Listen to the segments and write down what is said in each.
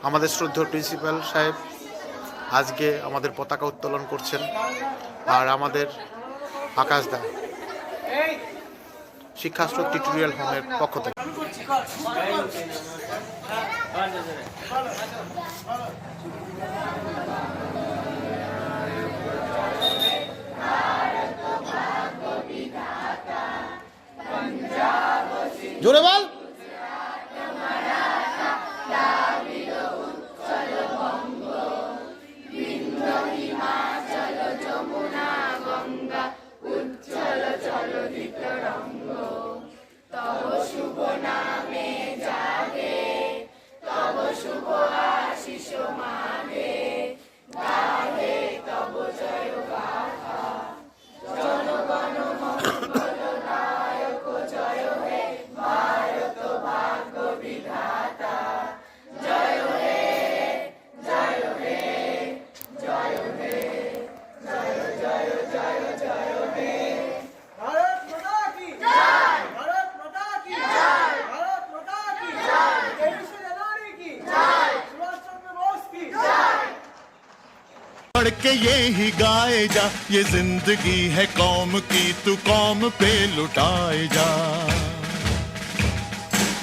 আমাদের শ্রদ্ধেয় প্রিন্সিপাল সাহেব আজকে আমাদের পতাকা উত্তোলন করছেন। আর আমাদের আকাশ দা শিক্ষাস্রোত টিউটোরিয়াল হোমের পক্ষ থেকে জোরে বল। बढ़ के ये ही गाए जा, ये जिंदगी है कौम की, तू कौम पे लुटाए जा।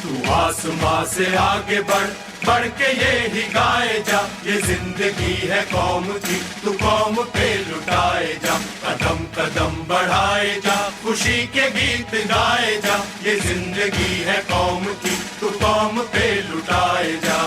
तू आसमां से आगे बढ़, बढ़ के ये ही गाए जा, ये जिंदगी है कौम की, तू कौम पे लुटाए जा। कदम कदम बढ़ाए जा, खुशी के गीत गाए जा, ये जिंदगी है कौम की, तू कौम पे लुटाए जा।